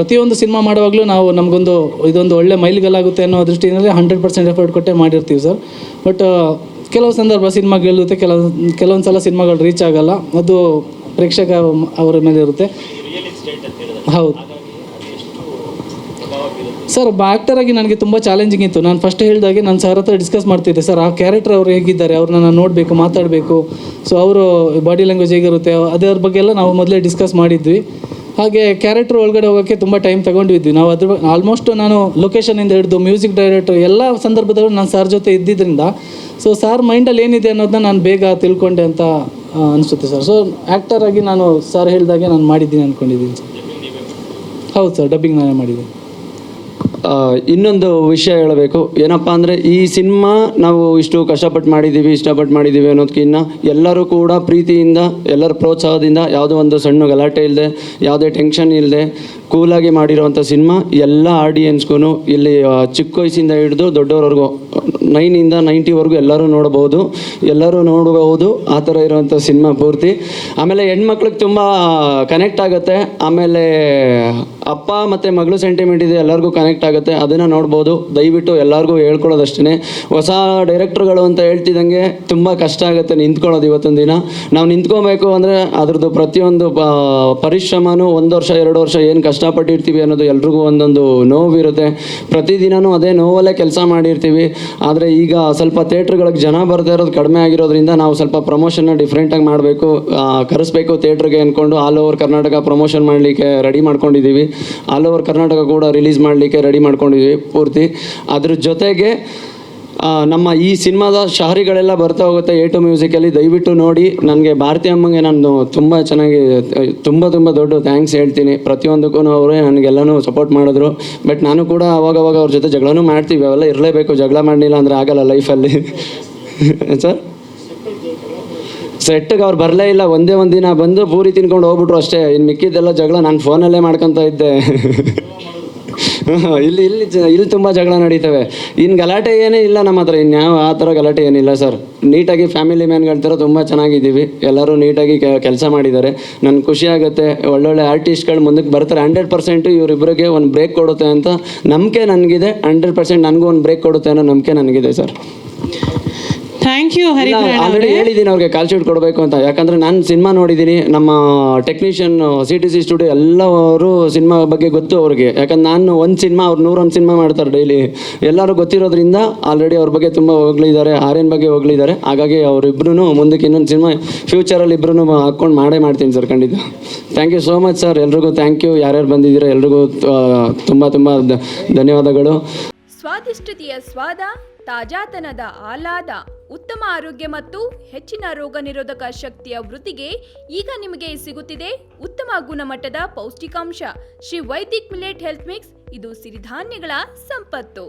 ಪ್ರತಿಯೊಂದು ಸಿನಿಮಾ ಮಾಡುವಾಗಲೂ ನಾವು ನಮಗೊಂದು ಇದೊಂದು ಒಳ್ಳೆ ಮೈಲಿಗಲ್ಲಾಗುತ್ತೆ ಅನ್ನೋ ದೃಷ್ಟಿಯಲ್ಲಿ 100% ಎಫರ್ಟ್ ಕೊಟ್ಟೆ ಮಾಡಿರ್ತೀವಿ ಸರ್. ಬಟ್ ಕೆಲವು ಸಂದರ್ಭ ಸಿನಿಮಾ ಗೆಲ್ಲುತ್ತೆ, ಕೆಲವೊಂದು ಸಲ ಸಿನಿಮಾಗಳು ರೀಚ್ ಆಗಲ್ಲ. ಅದು ಪ್ರೇಕ್ಷಕ ಅವರ ಮೇಲೆ ಇರುತ್ತೆ. ಹೌದು ಸರ್, ಒಬ್ಬ ಆ್ಯಕ್ಟರಾಗಿ ನನಗೆ ತುಂಬ ಚಾಲೆಂಜಿಂಗ್ ಇತ್ತು. ನಾನು ಫಸ್ಟ್ ಹೇಳಿದಾಗೆ ನಾನು ಸರ್ ಹತ್ರ ಡಿಸ್ಕಸ್ ಮಾಡ್ತಿದ್ದೆ, ಸರ್ ಆ ಕ್ಯಾರೆಕ್ಟರ್ ಅವರು ಹೇಗಿದ್ದಾರೆ, ಅವ್ರನ್ನ ನಾನು ನೋಡಬೇಕು, ಮಾತಾಡಬೇಕು. ಸೊ ಅವರು ಬಾಡಿ ಲ್ಯಾಂಗ್ವೇಜ್ ಹೇಗಿರುತ್ತೆ ಅದರ ಬಗ್ಗೆ ಎಲ್ಲ ನಾವು ಮೊದಲೇ ಡಿಸ್ಕಸ್ ಮಾಡಿದ್ವಿ. ಹಾಗೆ ಕ್ಯಾರೆಕ್ಟರ್ ಒಳಗಡೆ ಹೋಗೋಕ್ಕೆ ತುಂಬ ಟೈಮ್ ತೊಗೊಂಡಿದ್ವಿ ನಾವು. ಅದ್ರ ಆಲ್ಮೋಸ್ಟ್ ನಾನು ಲೊಕೇಶನಿಂದ ಹಿಡಿದು ಮ್ಯೂಸಿಕ್ ಡೈರೆಕ್ಟರ್ ಎಲ್ಲ ಸಂದರ್ಭದಲ್ಲೂ ನಾನು ಸರ್ ಜೊತೆ ಇದ್ದಿದ್ದರಿಂದ ಸೊ ಸರ್ ಮೈಂಡಲ್ಲಿ ಏನಿದೆ ಅನ್ನೋದನ್ನ ನಾನು ಬೇಗ ತಿಳ್ಕೊಂಡೆ ಅಂತ ಅನಿಸುತ್ತೆ ಸರ್. ಸೊ ಆ್ಯಕ್ಟರಾಗಿ ನಾನು ಸರ್ ಹೇಳಿದಾಗೆ ನಾನು ಮಾಡಿದ್ದೀನಿ ಅಂದ್ಕೊಂಡಿದ್ದೀನಿ ಸರ್. ಹೌದು ಸರ್, ಡಬ್ಬಿಂಗ್ ನಾನೇ ಮಾಡಿದ್ದೀನಿ. ಇನ್ನೊಂದು ವಿಷಯ ಹೇಳಬೇಕು, ಏನಪ್ಪ ಅಂದರೆ ಈ ಸಿನಿಮಾ ನಾವು ಇಷ್ಟು ಕಷ್ಟಪಟ್ಟು ಮಾಡಿದ್ದೀವಿ, ಇಷ್ಟಪಟ್ಟು ಮಾಡಿದ್ದೀವಿ ಅನ್ನೋದಕ್ಕಿಂತ ಎಲ್ಲರೂ ಕೂಡ ಪ್ರೀತಿಯಿಂದ, ಎಲ್ಲರ ಪ್ರೋತ್ಸಾಹದಿಂದ, ಯಾವುದೋ ಒಂದು ಸಣ್ಣ ಗಲಾಟೆ ಇಲ್ಲದೆ, ಯಾವುದೇ ಟೆನ್ಷನ್ ಇಲ್ಲದೆ ಕೂಲಾಗಿ ಮಾಡಿರೋವಂಥ ಸಿನಿಮಾ ಎಲ್ಲ ಆಡಿಯನ್ಸ್ಗೂ ಇಲ್ಲಿ ಚಿಕ್ಕ ವಯಸ್ಸಿಂದ ಹಿಡಿದು ದೊಡ್ಡವ್ರವರೆಗೂ 9ಇಂದ 90ವರೆಗೂ ಎಲ್ಲರೂ ನೋಡಬಹುದು ಆ ಥರ ಇರೋವಂಥ ಸಿನಿಮಾ ಪೂರ್ತಿ. ಆಮೇಲೆ ಹೆಣ್ಮಕ್ಳಿಗೆ ತುಂಬ ಕನೆಕ್ಟ್ ಆಗುತ್ತೆ. ಆಮೇಲೆ ಅಪ್ಪ ಮತ್ತು ಮಗಳು ಸೆಂಟಿಮೆಂಟ್ ಇದೆ, ಎಲ್ಲರಿಗೂ ಕನೆಕ್ಟ್ ಆಗುತ್ತೆ, ಅದನ್ನು ನೋಡ್ಬೋದು. ದಯವಿಟ್ಟು ಎಲ್ಲರಿಗೂ ಹೇಳ್ಕೊಳ್ಳೋದಷ್ಟೇ, ಹೊಸ ಡೈರೆಕ್ಟ್ರುಗಳು ಅಂತ ಹೇಳ್ತಿದ್ದಂಗೆ ತುಂಬ ಕಷ್ಟ ಆಗುತ್ತೆ ನಿಂತ್ಕೊಳ್ಳೋದು. ಇವತ್ತೊಂದು ದಿನ ನಾವು ನಿಂತ್ಕೊಬೇಕು ಅಂದರೆ ಅದ್ರದ್ದು ಪ್ರತಿಯೊಂದು ಪರಿಶ್ರಮನೂ 1 ವರ್ಷ 2 ವರ್ಷ ಏನು ಕಷ್ಟಪಟ್ಟಿರ್ತೀವಿ ಅನ್ನೋದು ಎಲ್ರಿಗೂ ಒಂದೊಂದು ನೋವಿರುತ್ತೆ. ಪ್ರತಿದಿನವೂ ಅದೇ ನೋವಲ್ಲೇ ಕೆಲಸ ಮಾಡಿರ್ತೀವಿ. ಆದರೆ ಈಗ ಸ್ವಲ್ಪ ಥಿಯೇಟ್ರ್ಗಳಿಗೆ ಜನ ಬರ್ತಾ ಇರೋದು ಕಡಿಮೆ ಆಗಿರೋದ್ರಿಂದ ನಾವು ಸ್ವಲ್ಪ ಪ್ರಮೋಷನ್ನ ಡಿಫ್ರೆಂಟಾಗಿ ಮಾಡಬೇಕು, ಕರೆಸ್ಬೇಕು ಥಿಯೇಟ್ರಿಗೆ ಅಂದ್ಕೊಂಡು ಆಲ್ ಓವರ್ ಕರ್ನಾಟಕ ಪ್ರಮೋಷನ್ ಮಾಡಲಿಕ್ಕೆ ರೆಡಿ ಮಾಡ್ಕೊಂಡಿದ್ದೀವಿ. ಆಲ್ ಓವರ್ ಕರ್ನಾಟಕ ಕೂಡ ರಿಲೀಸ್ ಮಾಡಲಿಕ್ಕೆ ರೆಡಿ ಮಾಡ್ಕೊಂಡಿದ್ದೀವಿ ಪೂರ್ತಿ. ಅದ್ರ ಜೊತೆಗೆ ನಮ್ಮ ಈ ಸಿನಿಮಾದ ಶಾರಿಗಳೆಲ್ಲ ಬರ್ತಾ ಹೋಗುತ್ತೆ A2 ಮ್ಯೂಸಿಕಲ್ಲಿ, ದಯವಿಟ್ಟು ನೋಡಿ. ನನಗೆ ಭಾರತಿ ಅಮ್ಮಂಗೆ ನಾನು ತುಂಬ ಚೆನ್ನಾಗಿ ತುಂಬ ದೊಡ್ಡ ಥ್ಯಾಂಕ್ಸ್ ಹೇಳ್ತೀನಿ. ಪ್ರತಿಯೊಂದಕ್ಕೂ ಅವರೇ ನನಗೆಲ್ಲನೂ ಸಪೋರ್ಟ್ ಮಾಡಿದ್ರು. ಬಟ್ ನಾನು ಕೂಡ ಅವಾಗವಾಗ ಅವ್ರ ಜೊತೆ ಜಗಳನೂ ಮಾಡ್ತೀವಿ, ಅವೆಲ್ಲ ಇರಲೇಬೇಕು, ಜಗಳ ಮಾಡಲಿಲ್ಲ ಅಂದರೆ ಆಗಲ್ಲ ಲೈಫಲ್ಲಿ ಸರ್. ಸೆಟ್ಟಿಗೆ ಅವ್ರು ಬರಲೇ ಇಲ್ಲ, ಒಂದೇ ಒಂದು ದಿನ ಬಂದು ಪೂರಿ ತಿನ್ಕೊಂಡು ಹೋಗ್ಬಿಟ್ರು ಅಷ್ಟೇ. ಇನ್ನು ಮಿಕ್ಕಿದ್ದೆಲ್ಲ ಜಗಳ ನಾನು ಫೋನಲ್ಲೇ ಮಾಡ್ಕೊತ ಇದ್ದೆ. ಇಲ್ಲಿ ತುಂಬ ಜಗಳ ನಡೀತವೆ. ಇನ್ನು ಗಲಾಟೆ ಏನೇ ಇಲ್ಲ ನಮ್ಮ ಹತ್ರ, ಇನ್ಯಾವ ಆ ಥರ ಗಲಾಟೆ ಏನಿಲ್ಲ ಸರ್. ನೀಟಾಗಿ ಫ್ಯಾಮಿಲಿ ಮ್ಯಾನ್ಗಳ ಥರ ತುಂಬ ಚೆನ್ನಾಗಿದ್ದೀವಿ. ಎಲ್ಲರೂ ನೀಟಾಗಿ ಕೆಲಸ ಮಾಡಿದ್ದಾರೆ. ನನಗೆ ಖುಷಿ ಆಗುತ್ತೆ. ಒಳ್ಳೊಳ್ಳೆ ಆರ್ಟಿಸ್ಟ್ಗಳು ಮುಂದಕ್ಕೆ ಬರ್ತಾರೆ. 100% ಇವರಿಬ್ಬರಿಗೆ ಒಂದು ಬ್ರೇಕ್ ಕೊಡುತ್ತೆ ಅಂತ ನಂಬಿಕೆ ನನಗಿದೆ. 100% ನನಗೂ ಒಂದು ಬ್ರೇಕ್ ಕೊಡುತ್ತೆ ಅನ್ನೋ ನಂಬಿಕೆ ನನಗಿದೆ sir. Thank you Hariprasad. Already ಹೇಳಿದ್ದೀನಿ ಅವ್ರಿಗೆ ಕಾಲ್ ಶೀಟ್ ಕೊಡಬೇಕು ಅಂತ. ಯಾಕಂದರೆ ನಾನು ಸಿನಿಮಾ ನೋಡಿದ್ದೀನಿ, ನಮ್ಮ ಟೆಕ್ನಿಷಿಯನ್ CTC ಸ್ಟುಡಿಯೋ ಎಲ್ಲವರು ಸಿನಿಮಾ ಬಗ್ಗೆ ಗೊತ್ತು ಅವ್ರಿಗೆ. ಯಾಕಂದ್ರೆ ನಾನು ಒಂದು ಸಿನಿಮಾ, ಅವ್ರು 101 ಸಿನಿಮಾ ಮಾಡ್ತಾರೆ ಡೈಲಿ, ಎಲ್ಲರೂ ಗೊತ್ತಿರೋದ್ರಿಂದ ಆಲ್ರೆಡಿ ಅವ್ರ ಬಗ್ಗೆ ತುಂಬ ಹೊಗಳಿದ್ದಾರೆ, ಆರ್ಯನ್ ಬಗ್ಗೆ ಹೊಗಳಿದ್ದಾರೆ. ಹಾಗಾಗಿ ಅವರಿಬ್ಬರೂ ಮುಂದಕ್ಕೆ ಇನ್ನೊಂದು ಸಿನಿಮಾ ಫ್ಯೂಚರಲ್ಲಿ ಇಬ್ಬರೂ ಹಾಕ್ಕೊಂಡು ಮಾಡ್ತೀನಿ ಸರ್, ಖಂಡಿತ. Thank you so much sir. ಎಲ್ರಿಗೂ ಥ್ಯಾಂಕ್ ಯು. ಯಾರ್ಯಾರು ಬಂದಿದ್ದೀರಾ ಎಲ್ರಿಗೂ ತುಂಬ ಧನ್ಯವಾದಗಳು. ಸ್ವಾದಿಷ್ಟತೆಯ ಸ್ವಾದ, ತಾಜಾತನದ ಆಹ್ಲಾದ, ಉತ್ತಮ ಆರೋಗ್ಯ ಮತ್ತು ಹೆಚ್ಚಿನ ರೋಗ ನಿರೋಧಕ ಶಕ್ತಿಯ ವೃದ್ಧಿಗೆ ಈಗ ನಿಮಗೆ ಸಿಗುತ್ತಿದೆ ಉತ್ತಮ ಗುಣಮಟ್ಟದ ಪೌಷ್ಟಿಕಾಂಶ Shri Vaidik millet health mix. ಇದು ಸಿರಿಧಾನ್ಯಗಳ ಸಂಪತ್ತು.